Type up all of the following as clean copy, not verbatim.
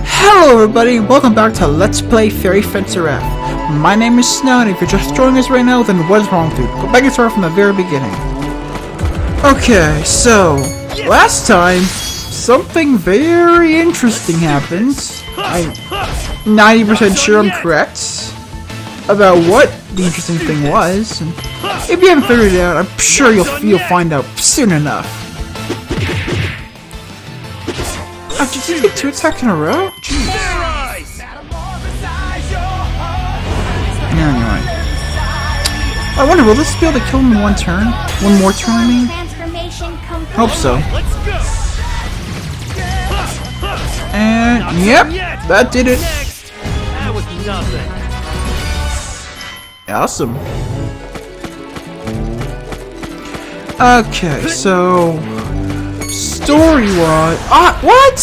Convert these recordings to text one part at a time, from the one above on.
Hello everybody, welcome back to Let's Play Fairy Fencer F. My name is Snow, and if you're just joining us right now, then what is wrong with you? Go back and start from the very beginning. Okay, so, last time, something very interesting happened. I'm 90% sure I'm correct about what the interesting thing was. And if you haven't figured it out, I'm sure you'll find out soon enough. Oh, did you get 2 attacks in a row? Jeez. Anyway. I wonder, will this be able to kill him in one turn? One more turn, I mean? Hope so. And, yep, that did it. That was nothing. Awesome. Okay, so... story-wise... Ah, what?!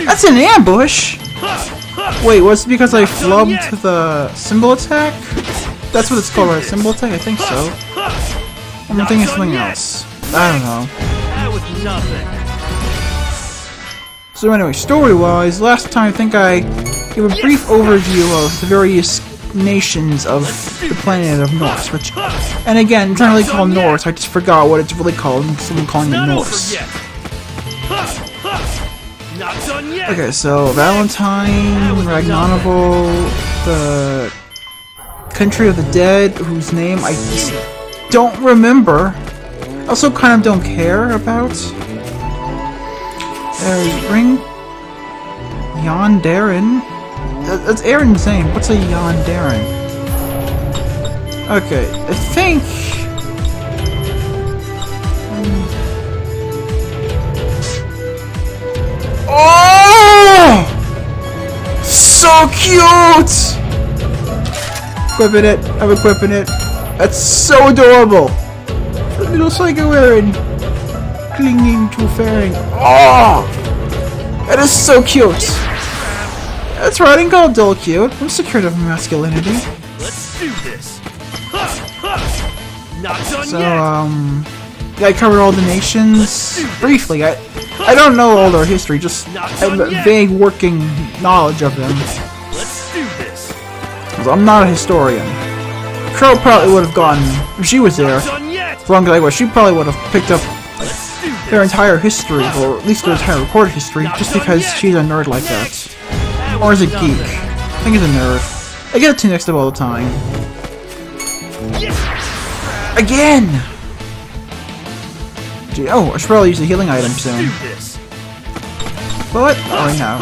That's an ambush! Wait, was it because I flubbed the symbol attack? That's what it's called, right? Symbol attack? I think so. I'm thinking something else. I don't know. That was nothing. So anyway, story-wise, last time I think I gave a brief overview of the various nations of the planet of Norse, which, and again, it's not really called Norse, I just forgot what it's really called, someone calling it Norse. Okay, so Valentine, Ragnarval, the Country of the Dead, whose name I just don't remember, also kind of don't care about. Ring Yondarin. That's Aaron's name. What's a Yondarin? Okay, I think... Oh! So cute! Equipping it. I'm equipping it. That's so adorable! The little Psycho Aaron clinging to Fairing. Oh! That is so cute! That's right, I can call Dull cute. I'm secured of masculinity. Let's do this. Not done So, yet. yeah, I covered all the nations briefly. I don't know all their history, just have a vague working knowledge of them. Let's do this. 'Cause I'm not a historian. Crow probably would have gone, if she was there, Not done yet. as long as I was, she probably would have picked up their entire history, or at least their entire recorded history, just because she's a nerd like that. Or is it geek? I think he's a nerd. I get it to next up all the time. Again! Gee, oh, I should probably use a healing item soon. But, right now.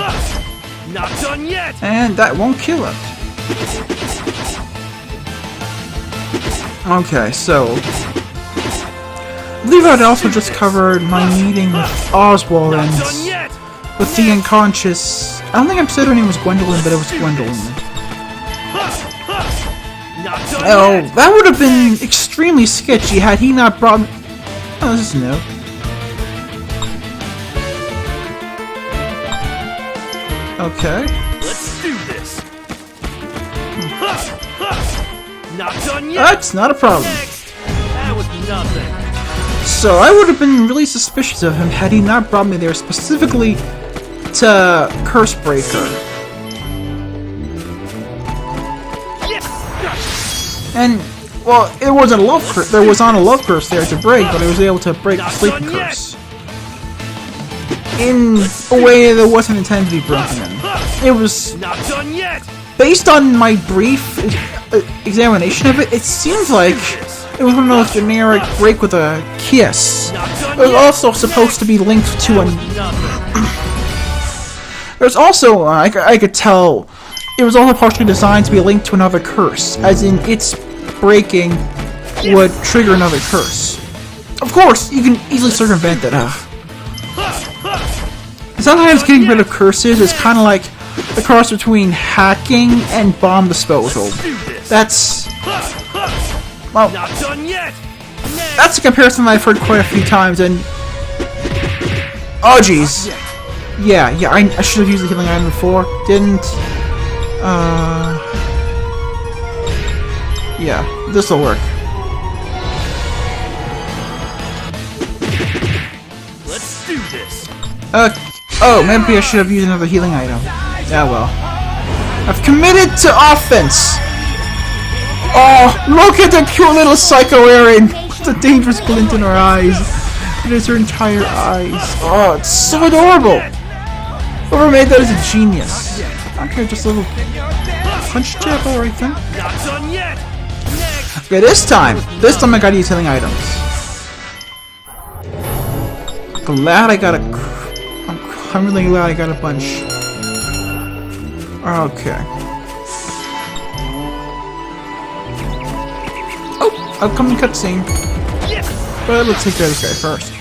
Not done yet. And that won't kill it. Okay, so... I believe I'd also just covered my meeting with Oswald and with the unconscious... I don't think I said her name was Gwendolyn, but it was Gwendolyn. Oh, that would have been extremely sketchy had he not brought me... Oh, this is new. Okay. Let's do this. Not done yet. That's not a problem. That was nothing. So, I would have been really suspicious of him had he not brought me there specifically to Cursebreaker. And, well, it wasn't a love curse. There was on a love curse there to break, but I was able to break the sleeping curse in a way that wasn't intended to be broken in. It was Not done yet. based on my brief examination of it. It seems like it was one of those generic break with a kiss. It was also supposed to be linked to a. There's also I could tell. It was also partially designed to be linked to another curse, as in its breaking would trigger another curse. Of course, you can easily circumvent that. Sometimes getting rid of curses is kind of like the cross between hacking and bomb disposal. That's... well, that's a comparison I've heard quite a few times, and... oh, jeez. Yeah, I should have used the healing item before. Didn't. Yeah, this'll work. Let's do this. Oh, maybe I should have used another healing item. Yeah, well. I've committed to offense! Oh, look at the cute little Psycho Erin! With the dangerous glint in her eyes. It is her entire eyes. Oh, it's so adorable! Whoever made that is a genius. Okay, just a little punch jab, alright then. Not done yet. Next. Okay, this time I gotta use healing items. Glad I got a... I'm really glad I got a bunch. Okay. Oh, upcoming cutscene. Yes. But let's take care of this guy first.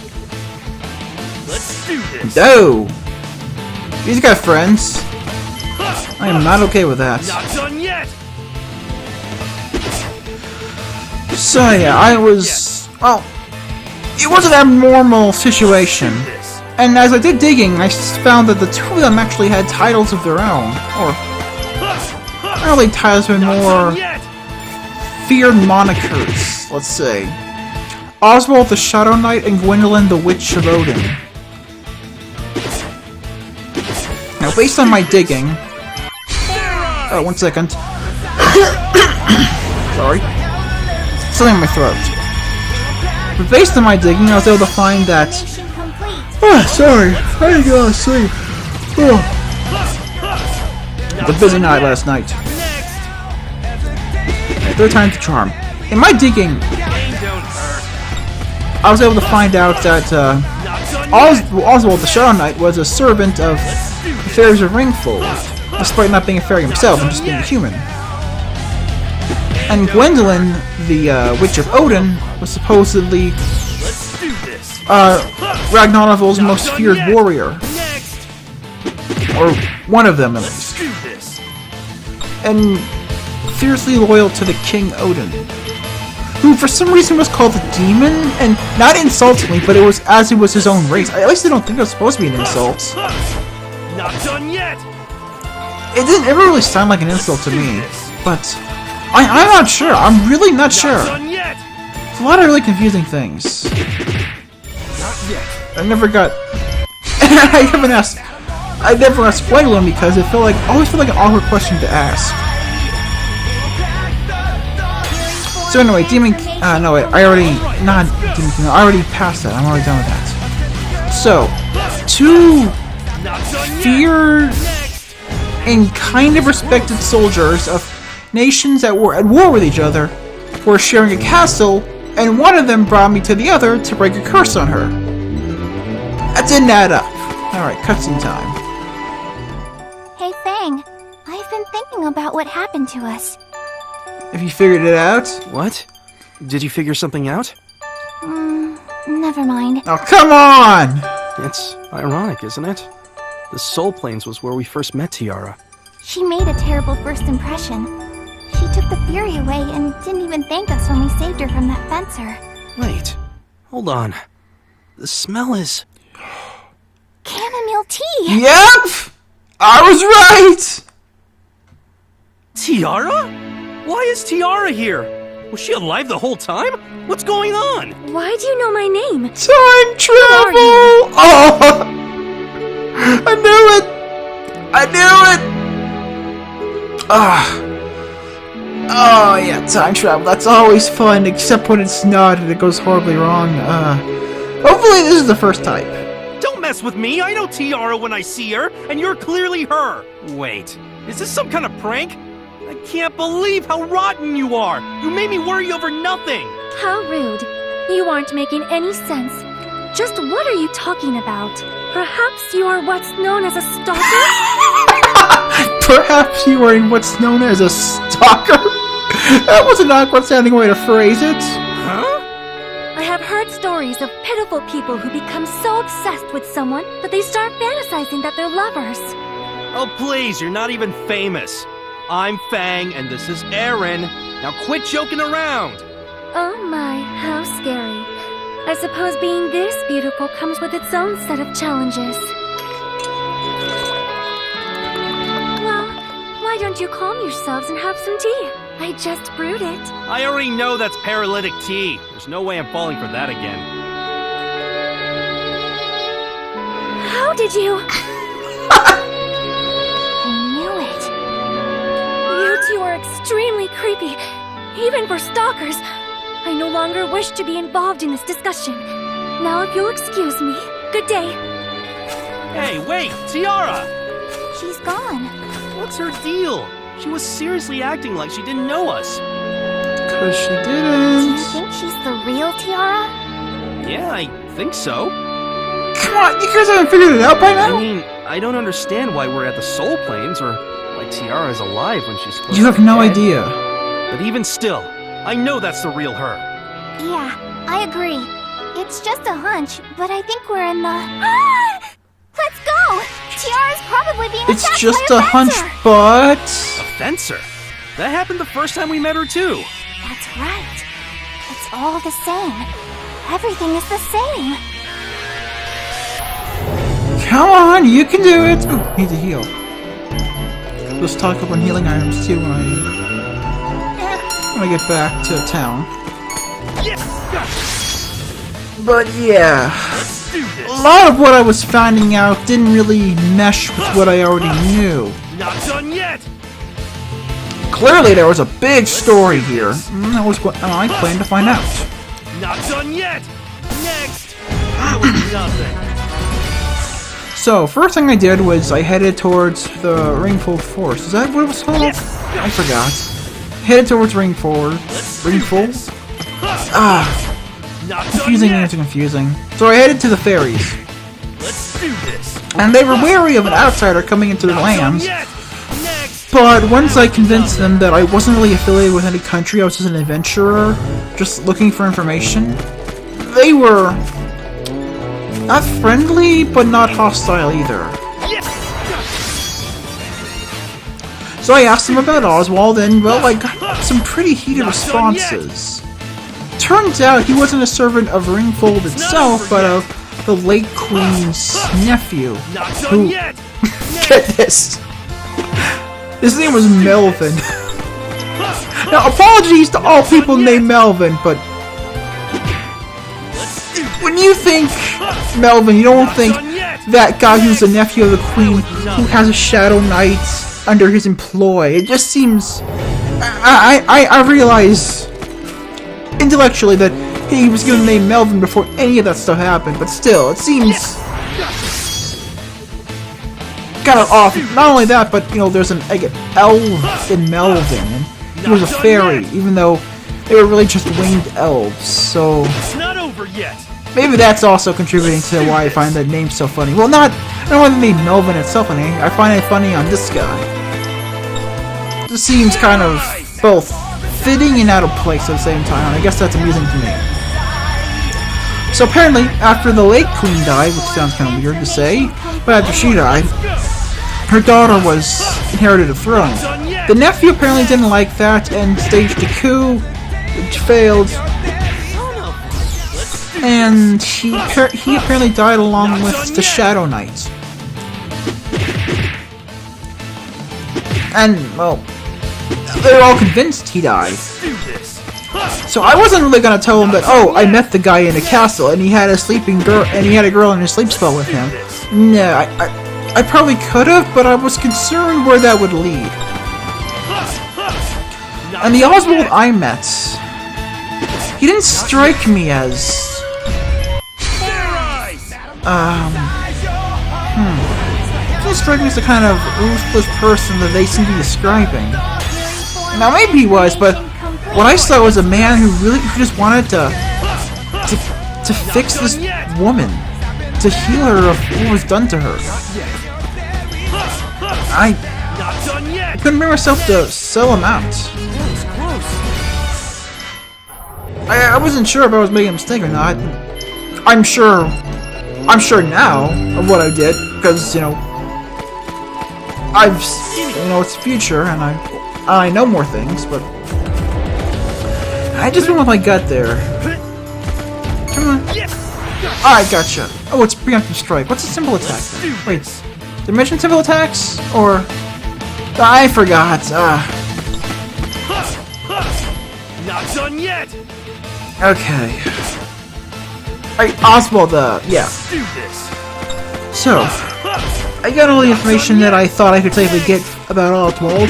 Let's do this. No! These got friends. I am not okay with that. Not done yet. So yeah, I was... Well, it was an abnormal situation. This. And as I did digging, I found that the two of them actually had titles of their own. Or, not really titles, but Not more done yet. feared monikers, let's say. Oswald the Shadow Knight and Gwendolyn the Witch of Odin. Now, based on my digging... Oh, 1 second. Sorry. Something in my throat. But based on my digging, I was able to find that... Oh, sorry. I didn't go to sleep. Oh. It was a busy night last night. Third time's the charm. In my digging, I was able to find out that Oswald the Shadow Knight was a servant of the fairies of Ringfold, despite not being a fairy himself and just being a human. And Gwendolyn, the Witch of Odin, was supposedly Ragnarvel's most feared warrior. Or one of them, at least. And fiercely loyal to the King Odin, who for some reason was called the Demon, and not insultingly, but it was as it was his own race. At least I don't think it was supposed to be an insult. Not done yet. It didn't ever really sound like an insult to me, but I'm not sure. I'm really not sure. Done yet. It's a lot of really confusing things. Not yet. I never got. I never asked Gwendolyn because it always felt like an awkward question to ask. So anyway, Demon... no wait, I already... Not Demon King, I already passed that. I'm already done with that. So, two feared and kind of respected soldiers of nations that were at war with each other were sharing a castle, and one of them brought me to the other to break a curse on her. That didn't add up. Alright, cutscene time. Hey Fang, I've been thinking about what happened to us. Have you figured it out? What? Did you figure something out? Never mind. Oh, come on! It's ironic, isn't it? The Soul Plains was where we first met Tiara. She made a terrible first impression. She took the fury away and didn't even thank us when we saved her from that fencer. Wait, hold on. The smell is... Chamomile tea! Yep! I was right! Tiara? Why is Tiara here? Was she alive the whole time? What's going on? Why do you know my name? Time travel! Oh! I knew it! I knew it! Oh yeah, time travel. That's always fun, except when it's not and it goes horribly wrong. Hopefully this is the first type. Don't mess with me. I know Tiara when I see her, and you're clearly her. Wait, is this some kind of prank? I can't believe how rotten you are! You made me worry over nothing! How rude. You aren't making any sense. Just what are you talking about? Perhaps you are what's known as a stalker? Perhaps you are in what's known as a stalker? That was an awkward sounding way to phrase it. Huh? I have heard stories of pitiful people who become so obsessed with someone that they start fantasizing that they're lovers. Oh please, you're not even famous. I'm Fang, and this is Erin. Now quit joking around! Oh my, how scary. I suppose being this beautiful comes with its own set of challenges. Well, why don't you calm yourselves and have some tea? I just brewed it. I already know that's paralytic tea. There's no way I'm falling for that again. How did you... extremely creepy, even for stalkers. I no longer wish to be involved in this discussion. Now, if you'll excuse me, good day. Hey, wait, Tiara! She's gone. What's her deal? She was seriously acting like she didn't know us. Cause she Do you didn't. think she's the real Tiara? Yeah, I think so. Come on, you guys haven't figured it out by now? I mean, I don't understand why we're at the Soul Plains or why Tiara is alive when she's supposed You to have be no dead. idea. But even still, I know that's the real her. Yeah, I agree. It's just a hunch, but I think we're in the... Let's go! Tiara's probably being It's attacked just by a hunch, fencer. but... A fencer? That happened the first time we met her too. That's right. It's all the same. Everything is the same. Come on, you can do it! Ooh, need to heal. Let's talk about healing items too when I get back to town. Yes! But yeah, Let's do a this! lot of what I was finding out didn't really mesh with what I already knew. Not done yet! Clearly there was a big story here. That was what I planned to find out. Not done yet! Next! Really nothing. So, first thing I did was I headed towards the Ringfold Forest. Is that what it was called? Yes! I forgot. Headed towards Ringfold. Let's do Ringfold? this. Ah, Not done confusing yet! into confusing. So I headed to the fairies. Let's do this! And they were wary of an outsider coming into their Not done lands. yet! Next! But once I convinced them that I wasn't really affiliated with any country, I was just an adventurer, just looking for information, they were not friendly, but not hostile either. Yes! So I asked them about Oswald, and well, I got some pretty heated responses. Turns out he wasn't a servant of Ringfold itself, but of the late Queen's nephew. Not done Who- yet! Get this! His name was Melvin. Now, apologies to all people named Melvin, but Let's do when you think Melvin, you don't think done yet! that guy who's the nephew of the Queen who has a Shadow Knight under his employ. It just seems... I realize intellectually that he was given the name Melvin before any of that stuff happened, but still, it seems kind of off. Not only that, but, you know, there's an elf in Melvin, and he was a fairy, even though they were really just winged elves, so... It's not over yet! maybe that's also contributing to why I find that name so funny. Well, I don't want the name Melvin itself funny. I find it funny on this guy. This seems kind of both fitting and out of place at the same time, and I guess that's amusing to me. So apparently, after the late queen died, which sounds kind of weird to say, but after she died, her daughter was inherited the throne. The nephew apparently didn't like that and staged a coup, which failed. And he apparently died along with the Shadow Knight. And, well, they were all convinced he died. So I wasn't really gonna tell him that, oh, I met the guy in a castle and he had a sleeping girl and he had a girl in a sleep spell with him. No, I probably could have, but I was concerned where that would lead. And the Oswald I met, he didn't strike me as he didn't strike me as the kind of ruthless person that they seem to be describing. Now maybe he was, but what I saw was a man who just wanted to fix this woman, to heal her of what was done to her. I couldn't bring myself to sell him out. I wasn't sure if I was making a mistake or not. I'm sure now of what I did, because, you know, it's the future, and I know more things, but I just went with my gut there. Come on. Alright, gotcha. Oh, it's preemptive strike. What's a simple attack then? Wait, did I mention simple attacks? Or... I forgot. Not done yet. Okay. Oswald, yeah. Do this. So, I got all the information that I thought I could safely get about Oswald.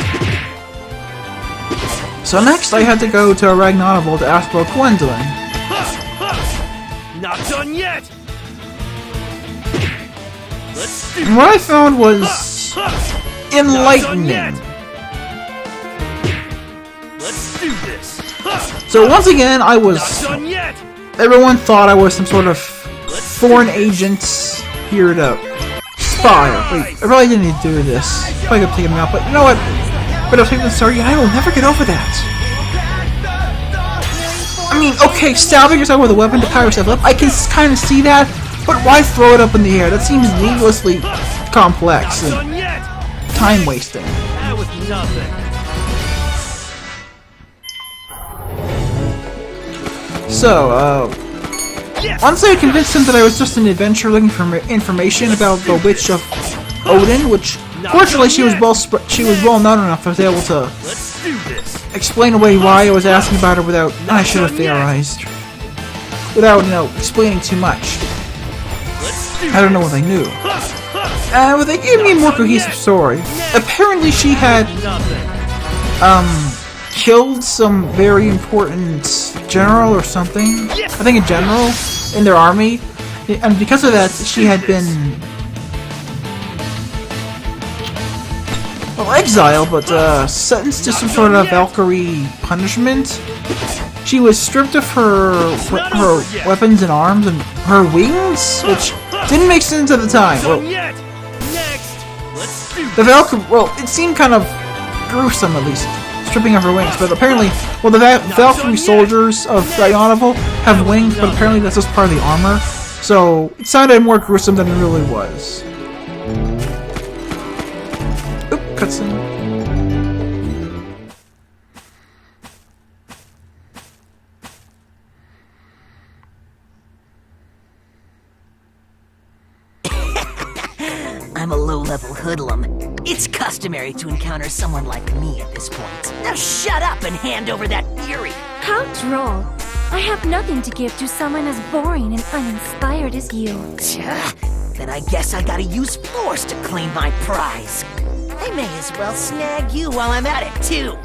So next, I had to go to Ragnarok to ask about Gwendolyn. Not done yet. Let's do And what I found was Not done enlightening. yet. Let's do this. So once again, I was... Not done yet. Everyone thought I was some sort of foreign agent here to spy. Wait, I really didn't need to do this. Probably could take him out, but you know what? But I'll take the story, I will never get over that. I mean, okay, stabbing yourself with a weapon to power yourself up, I can kind of see that, but why throw it up in the air? That seems needlessly complex Not and done yet. time wasting. That was nothing. So, Yes. once I convinced him that I was just an adventurer looking for information about the Witch of Odin, which fortunately she was well known enough I was able to Let's do this. explain away why I was asking about her without I should have theorized. Without, explaining too much. Let's do I don't know what they knew. But they gave me a more cohesive story. Apparently she had Nothing. killed some very important general or something. I think a general in their army. And because of that, she had been, well, exiled, but sentenced to some sort of Valkyrie punishment. She was stripped of her weapons and arms and her wings, which didn't make sense at the time. Well, Done yet. Next. Let's do the Valkyrie, well, it seemed kind of gruesome at least, stripping of her wings, but apparently, well, the Valkyrie soldiers of Ragnarok have wings, but apparently that's just part of the armor, so it sounded more gruesome than it really was. Oop, cutscene. I'm a low-level hoodlum. It's customary to encounter someone like me at this point. Now shut up and hand over that fury! How droll. I have nothing to give to someone as boring and uninspired as you. Then I guess I gotta use force to claim my prize. I may as well snag you while I'm at it, too.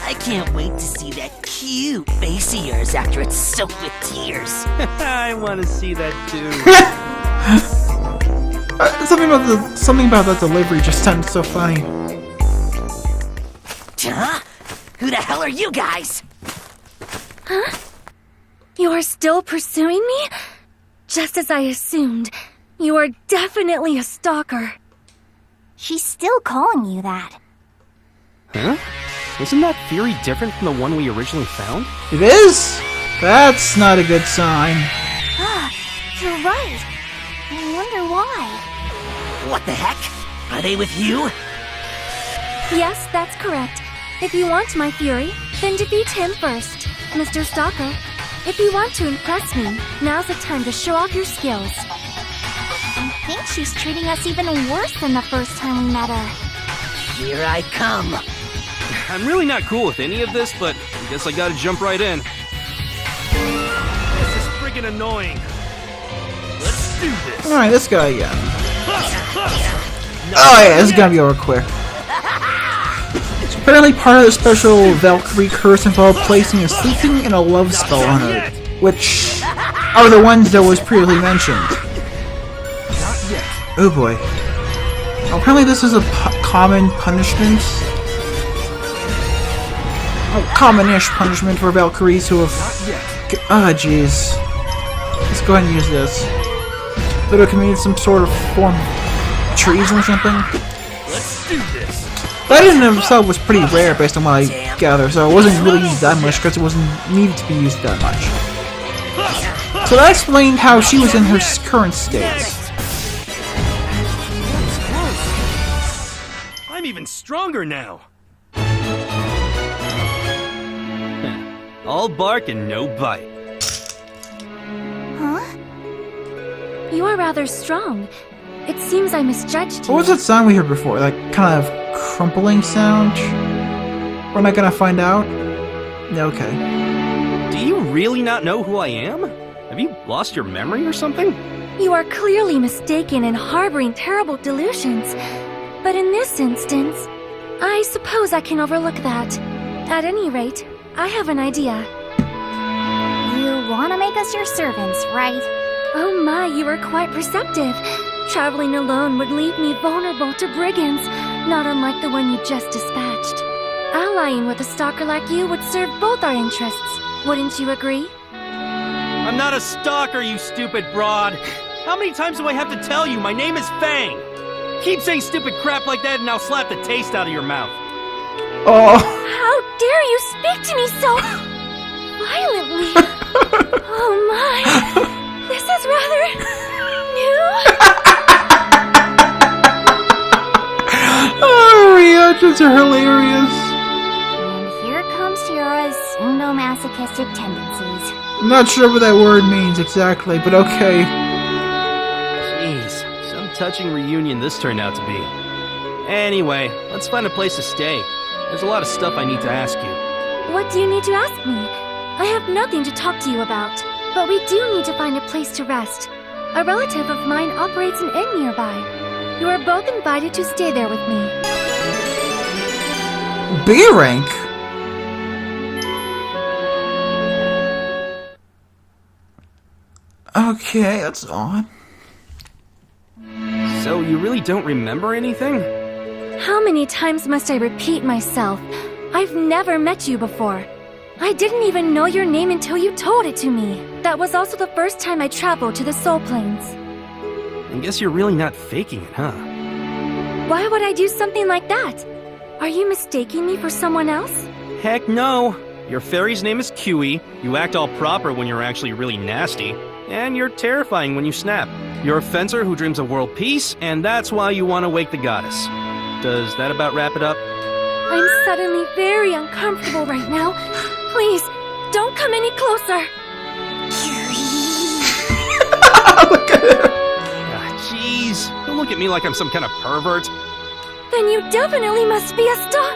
I can't wait to see that cute face of yours after it's soaked with tears. I want to see that too. Something about that delivery just sounded so funny. Huh? Who the hell are you guys? You are still pursuing me? Just as I assumed. You are definitely a stalker. She's still calling you that. Huh? Isn't that theory different from the one we originally found? It is? That's not a good sign. You're right. I wonder why. What the heck? Are they with you? Yes, that's correct. If you want my fury, then defeat him first, Mr. Stalker. If you want to impress me, now's the time to show off your skills. I think she's treating us even worse than the first time we met her. Here I come. I'm really not cool with any of this, but I guess I gotta jump right in. This is friggin' annoying. Let's do this. Alright, this guy again. Oh yeah, this is gonna be over quick. So apparently part of the special Valkyrie curse involved placing a sleeping and a love spell on her, which are the ones that was previously mentioned. Oh boy. Apparently this is a common punishment. Common-ish punishment for Valkyries who have... Ah, jeez. Let's go ahead and use this. That have committed some sort of form of treason or something. Let's do this. That in itself was pretty rare based on what I gather, so it wasn't really used that much because it wasn't needed to be used that much. So that explained how she was in her current state. I'm even stronger now. All bark and no bite. Huh? You are rather strong. It seems I misjudged you. What was that sound we heard before? Like, kind of crumpling sound? We're not gonna find out? Okay. Do you really not know who I am? Have you lost your memory or something? You are clearly mistaken and harboring terrible delusions. But in this instance, I suppose I can overlook that. At any rate, I have an idea. You want to make us your servants, right? Oh my, you are quite perceptive. Traveling alone would leave me vulnerable to brigands, not unlike the one you just dispatched. Allying with a stalker like you would serve both our interests. Wouldn't you agree? I'm not a stalker, you stupid broad. How many times do I have to tell you my name is Fang? Keep saying stupid crap like that and I'll slap the taste out of your mouth. Oh. How dare you speak to me so violently? Oh my, this is rather new. Oh, reactions are hilarious. And here comes Tiara's pseudo-masochistic tendencies. I'm not sure what that word means exactly, but okay. Jeez, some touching reunion this turned out to be. Anyway, let's find a place to stay. There's a lot of stuff I need to ask you. What do you need to ask me? I have nothing to talk to you about, but we do need to find a place to rest. A relative of mine operates an inn nearby. You are both invited to stay there with me. B rank? Okay, that's odd. So you really don't remember anything? How many times must I repeat myself? I've never met you before. I didn't even know your name until you told it to me. That was also the first time I traveled to the Soul Plains. I guess you're really not faking it, huh? Why would I do something like that? Are you mistaking me for someone else? Heck no. Your fairy's name is Kiwi, you act all proper when you're actually really nasty, and you're terrifying when you snap. You're a fencer who dreams of world peace, and that's why you want to wake the goddess. Does that about wrap it up? I'm suddenly very uncomfortable right now. Please, don't come any closer. Look at him. Ah, jeez. Don't look at me like I'm some kind of pervert. Then you definitely must be a star.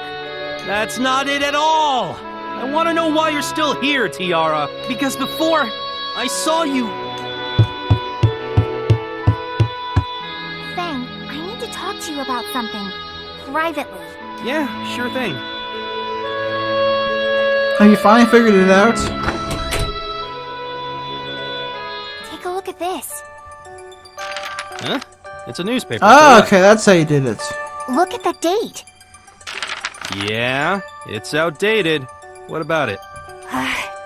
That's not it at all! I want to know why you're still here, Tiara. Because before, I saw you... Fang, I need to talk to you about something. Privately. Yeah, sure thing. Have you finally figured it out? Take a look at this. Huh? It's a newspaper. Ah, okay, that's how you did it. Look at the date. Yeah, it's outdated. What about it?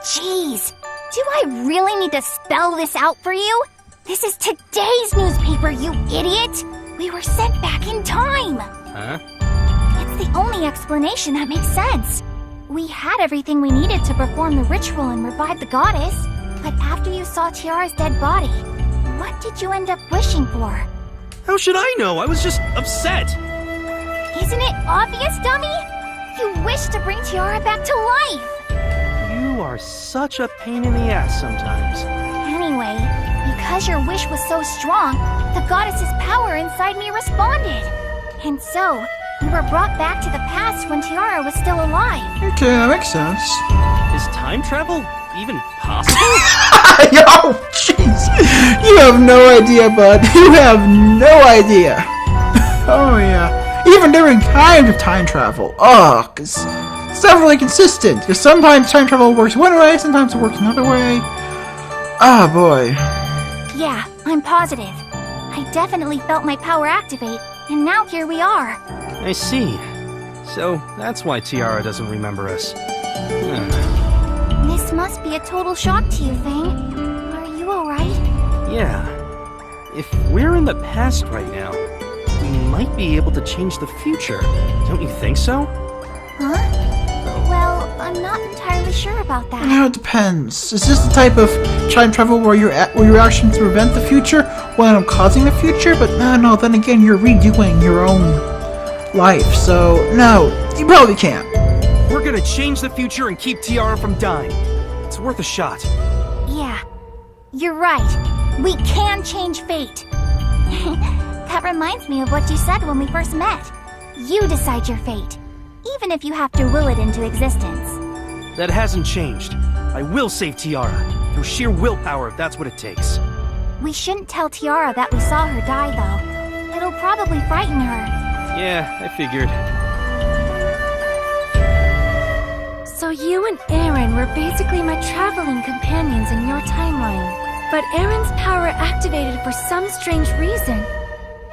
Jeez. Do I really need to spell this out for you? This is today's newspaper, you idiot! We were sent back in time! Huh? It's the only explanation that makes sense. We had everything we needed to perform the ritual and revive the goddess. But after you saw Tiara's dead body, what did you end up wishing for? How should I know? I was just upset. Isn't it obvious, dummy? You wish to bring Tiara back to life! You are such a pain in the ass sometimes. Anyway, because your wish was so strong, the goddess's power inside me responded. And so, you were brought back to the past when Tiara was still alive. Okay, that makes sense. Is time travel even possible? Yo, jeez. You have no idea, bud. You have no idea. Oh, yeah. Even during times of time travel. Oh, because it's not really consistent. Because sometimes time travel works one way, sometimes it works another way. Ah, boy. Yeah, I'm positive. I definitely felt my power activate, and now here we are. I see. So, that's why Tiara doesn't remember us. This must be a total shock to you, Fang. Are you alright? Yeah. If we're in the past right now, we might be able to change the future. Don't you think so? Huh? Well, I'm not entirely sure about that. Now it depends. Is this the type of time travel where your actions prevent the future while I'm causing the future? But no, then again, you're redoing your own life, so no, you probably can't. We're gonna change the future and keep Tiara from dying. It's worth a shot. Yeah, you're right. We can change fate. That reminds me of what you said when we first met. You decide your fate, even if you have to will it into existence. That hasn't changed. I will save Tiara, through sheer willpower if that's what it takes. We shouldn't tell Tiara that we saw her die, though. It'll probably frighten her. Yeah, I figured. you and Aaron were basically my traveling companions in your timeline. But Aaron's power activated for some strange reason,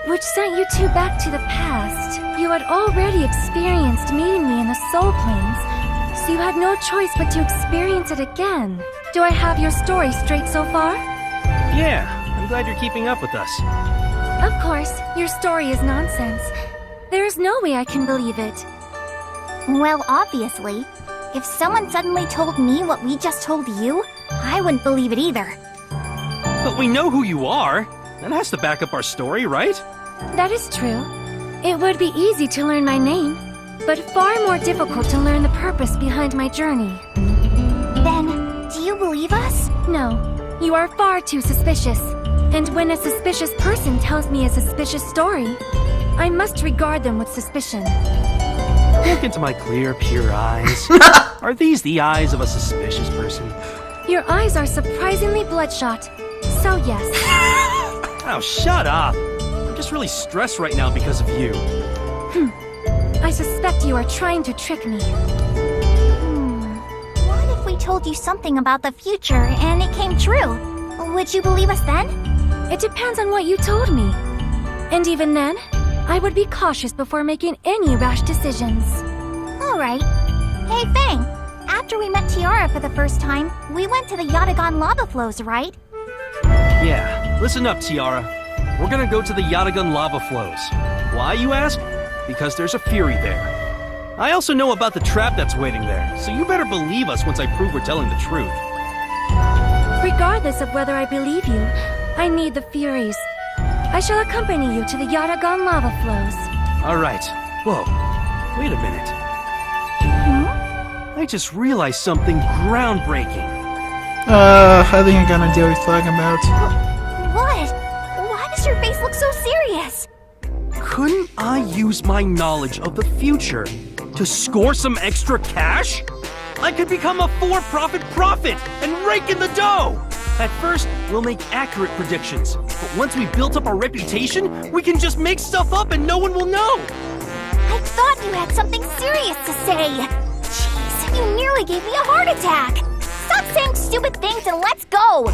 which sent you two back to the past. You had already experienced meeting me in the Soul Plains, so you had no choice but to experience it again. Do I have your story straight so far? Yeah, I'm glad you're keeping up with us. Of course, your story is nonsense. There is no way I can believe it. Well, obviously. If someone suddenly told me what we just told you, I wouldn't believe it either. But we know who you are. That has to back up our story, right? That is true. It would be easy to learn my name, but far more difficult to learn the purpose behind my journey. Then, do you believe us? No, you are far too suspicious. And when a suspicious person tells me a suspicious story, I must regard them with suspicion. Look into my clear, pure eyes. Are these the eyes of a suspicious person? Your eyes are surprisingly bloodshot, so yes. Oh, shut up! I'm just really stressed right now because of you. I suspect you are trying to trick me. What if we told you something about the future and it came true? Would you believe us then? It depends on what you told me. And even then, I would be cautious before making any rash decisions. Alright. Hey, Fang. After we met Tiara for the first time, we went to the Yatagan lava flows, right? Yeah, listen up, Tiara. We're gonna go to the Yatagan lava flows. Why, you ask? Because there's a Fury there. I also know about the trap that's waiting there, so you better believe us once I prove we're telling the truth. Regardless of whether I believe you, I need the Furies. I shall accompany you to the Yatagan lava flows. Alright. Whoa. Wait a minute. I just realized something groundbreaking. I think I got an idea what he's talking about. What? Why does your face look so serious? Couldn't I use my knowledge of the future to score some extra cash? I could become a for-profit prophet and rake in the dough! At first, we'll make accurate predictions, but once we've built up our reputation, we can just make stuff up and no one will know! I thought you had something serious to say. Jeez, you nearly gave me a heart attack. Stop saying stupid things and let's go!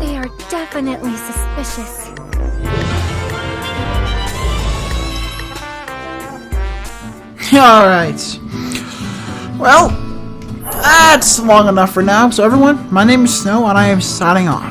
They are definitely suspicious. Alright. Well, that's long enough for now. So everyone, my name is Snow and I am signing off.